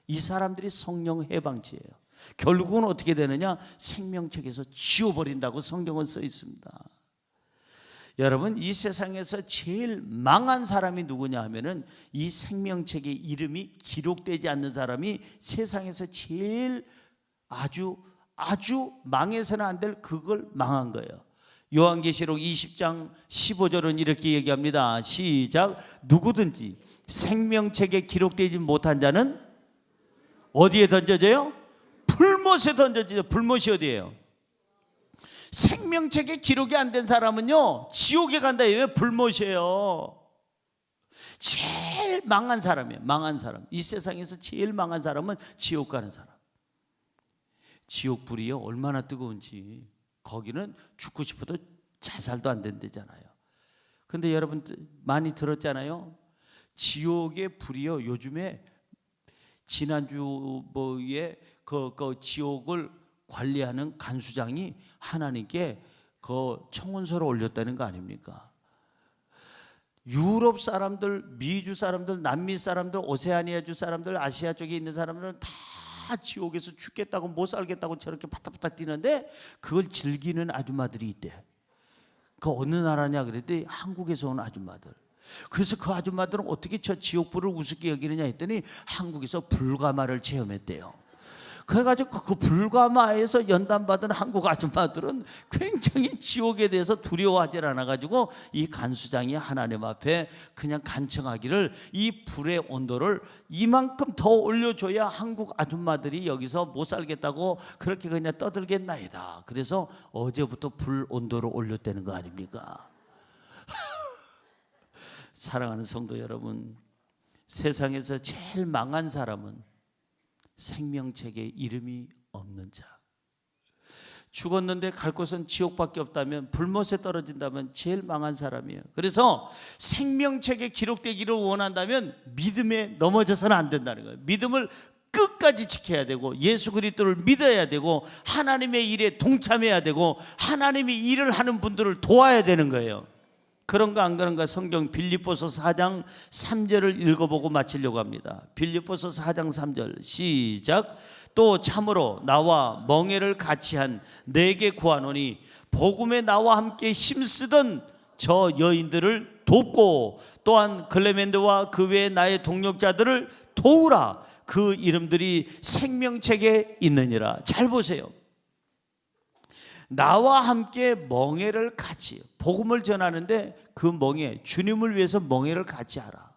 이 사람들이 성령 해방지예요. 결국은 어떻게 되느냐? 생명책에서 지워버린다고 성경은 써 있습니다. 여러분, 이 세상에서 제일 망한 사람이 누구냐 하면은 이 생명책에 이름이 기록되지 않는 사람이 세상에서 제일 아주 망해서는 안 될 그걸 망한 거예요. 요한계시록 20장 15절은 이렇게 얘기합니다. 시작. 누구든지 생명책에 기록되지 못한 자는 어디에 던져져요? 불못에 던져지죠. 불못이 어디예요? 생명책에 기록이 안 된 사람은요 지옥에 간다. 왜? 불못이에요. 제일 망한 사람이에요. 망한 사람. 이 세상에서 제일 망한 사람은 지옥 가는 사람. 지옥 불이요 얼마나 뜨거운지. 거기는 죽고 싶어도 자살도 안 된다잖아요. 근데 여러분 많이 들었잖아요. 지옥의 불이요 요즘에 지난주에 그 지옥을 관리하는 간수장이 하나님께 그 청원서를 올렸다는 거 아닙니까? 유럽 사람들, 미주 사람들, 남미 사람들, 오세아니아주 사람들, 아시아 쪽에 있는 사람들은 다 지옥에서 죽겠다고 못 살겠다고 저렇게 파닥파닥 뛰는데 그걸 즐기는 아줌마들이 있대. 그 어느 나라냐 그랬더니 한국에서 온 아줌마들. 그래서 그 아줌마들은 어떻게 저 지옥불을 우습게 여기느냐 했더니 한국에서 불가마를 체험했대요. 그래가지고 그 불가마에서 연단받은 한국 아줌마들은 굉장히 지옥에 대해서 두려워하지 않아가지고 이 간수장이 하나님 앞에 그냥 간청하기를 이 불의 온도를 이만큼 더 올려줘야 한국 아줌마들이 여기서 못 살겠다고 그렇게 그냥 떠들겠나이다. 그래서 어제부터 불 온도를 올렸다는 거 아닙니까? 사랑하는 성도 여러분, 세상에서 제일 망한 사람은 생명책에 이름이 없는 자. 죽었는데 갈 곳은 지옥밖에 없다면, 불못에 떨어진다면 제일 망한 사람이에요. 그래서 생명책에 기록되기를 원한다면 믿음에 넘어져서는 안 된다는 거예요. 믿음을 끝까지 지켜야 되고 예수 그리스도를 믿어야 되고 하나님의 일에 동참해야 되고 하나님이 일을 하는 분들을 도와야 되는 거예요. 그런가 안 그런가? 성경 빌립보서 4장 3절을 읽어보고 마치려고 합니다. 빌립보서 4장 3절 시작. 또 참으로 나와 멍에를 같이 한 내게 구하노니 복음에 나와 함께 힘쓰던 저 여인들을 돕고 또한 클레멘드와 그 외의 나의 동력자들을 도우라. 그 이름들이 생명책에 있느니라. 잘 보세요. 나와 함께 멍에를 같이, 복음을 전하는데 그 멍에, 주님을 위해서 멍에를 같이 하라.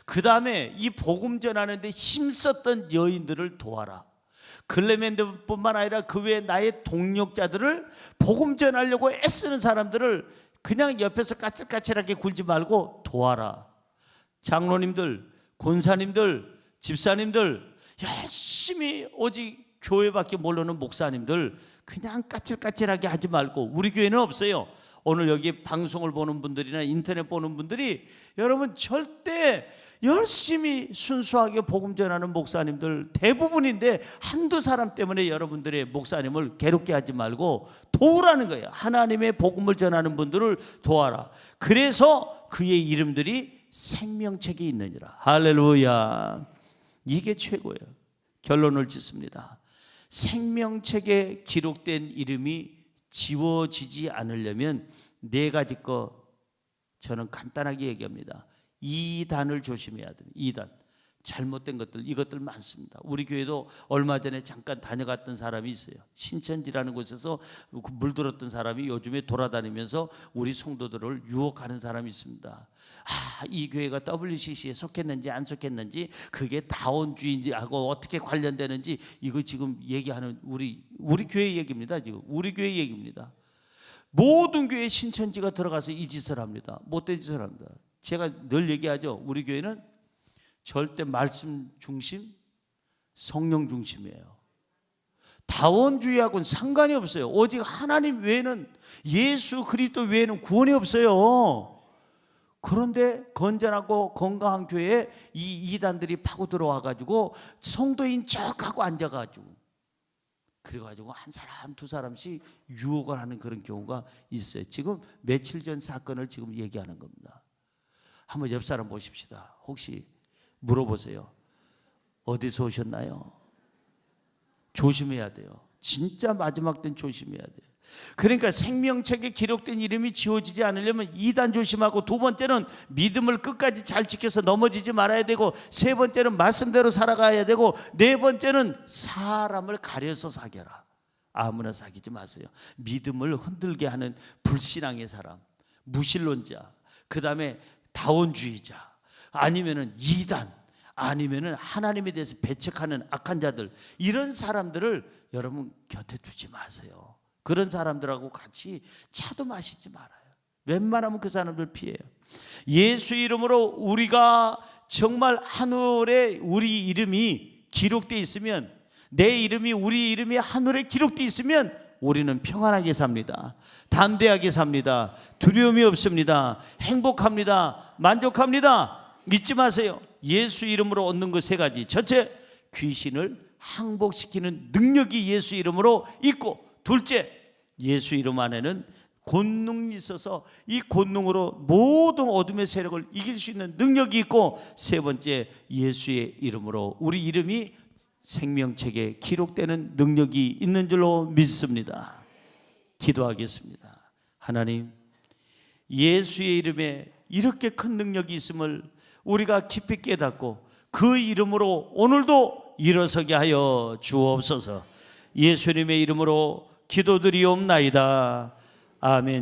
그 다음에 이 복음 전하는데 힘썼던 여인들을 도와라. 클레멘드뿐만 아니라 그 외에 나의 동력자들을, 복음 전하려고 애쓰는 사람들을 그냥 옆에서 까칠까칠하게 굴지 말고 도와라. 장로님들, 권사님들, 집사님들, 열심히 오직 교회밖에 모르는 목사님들 그냥 까칠까칠하게 하지 말고, 우리 교회는 없어요. 오늘 여기 방송을 보는 분들이나 인터넷 보는 분들이 여러분 절대 열심히 순수하게 복음 전하는 목사님들 대부분인데 한두 사람 때문에 여러분들의 목사님을 괴롭게 하지 말고 도우라는 거예요. 하나님의 복음을 전하는 분들을 도와라. 그래서 그의 이름들이 생명책에 있느니라. 할렐루야. 이게 최고예요. 결론을 짓습니다. 생명책에 기록된 이름이 지워지지 않으려면 네 가지 거 저는 간단하게 얘기합니다. 2단을 조심해야 돼요. 2단. 잘못된 것들, 이것들 많습니다. 우리 교회도 얼마 전에 잠깐 다녀갔던 사람이 있어요. 신천지라는 곳에서 물들었던 사람이 요즘에 돌아다니면서 우리 성도들을 유혹하는 사람이 있습니다. 이 교회가 WCC에 속했는지 안 속했는지, 그게 다원주의하고 어떻게 관련되는지, 이거 지금 얘기하는 우리 교회 얘기입니다. 지금 우리 교회 얘기입니다. 모든 교회에 신천지가 들어가서 이 짓을 합니다. 못된 짓을 합니다. 제가 늘 얘기하죠. 우리 교회는 절대 말씀 중심, 성령 중심이에요. 다원주의하고는 상관이 없어요. 오직 하나님 외에는, 예수 그리스도 외에는 구원이 없어요. 그런데 건전하고 건강한 교회에 이 이단들이 파고 들어와가지고 성도인 척하고 앉아가지고, 그래가지고 한 사람 두 사람씩 유혹을 하는 그런 경우가 있어요. 지금 며칠 전 사건을 지금 얘기하는 겁니다. 한번 옆 사람 보십시다. 혹시 물어보세요. 어디서 오셨나요? 조심해야 돼요. 진짜 마지막 땐 조심해야 돼요. 그러니까 생명책에 기록된 이름이 지워지지 않으려면 2단 조심하고, 두 번째는 믿음을 끝까지 잘 지켜서 넘어지지 말아야 되고, 세 번째는 말씀대로 살아가야 되고, 네 번째는 사람을 가려서 사겨라. 아무나 사귀지 마세요. 믿음을 흔들게 하는 불신앙의 사람, 무신론자, 그 다음에 다원주의자, 아니면은 2단, 아니면은 하나님에 대해서 배척하는 악한 자들, 이런 사람들을 여러분 곁에 두지 마세요. 그런 사람들하고 같이 차도 마시지 말아요. 웬만하면 그 사람들 피해요. 예수 이름으로 우리가 정말 하늘에 우리 이름이 기록되어 있으면, 내 이름이, 우리 이름이 하늘에 기록되어 있으면 우리는 평안하게 삽니다. 담대하게 삽니다. 두려움이 없습니다. 행복합니다. 만족합니다. 잊지 마세요. 예수 이름으로 얻는 것 세 가지. 첫째, 귀신을 항복시키는 능력이 예수 이름으로 있고, 둘째, 예수 이름 안에는 권능이 있어서 이 권능으로 모든 어둠의 세력을 이길 수 있는 능력이 있고, 세 번째, 예수의 이름으로 우리 이름이 생명책에 기록되는 능력이 있는 줄로 믿습니다. 기도하겠습니다. 하나님, 예수의 이름에 이렇게 큰 능력이 있음을 우리가 깊이 깨닫고 그 이름으로 오늘도 일어서게 하여 주옵소서. 예수님의 이름으로 기도드리옵나이다. 아멘.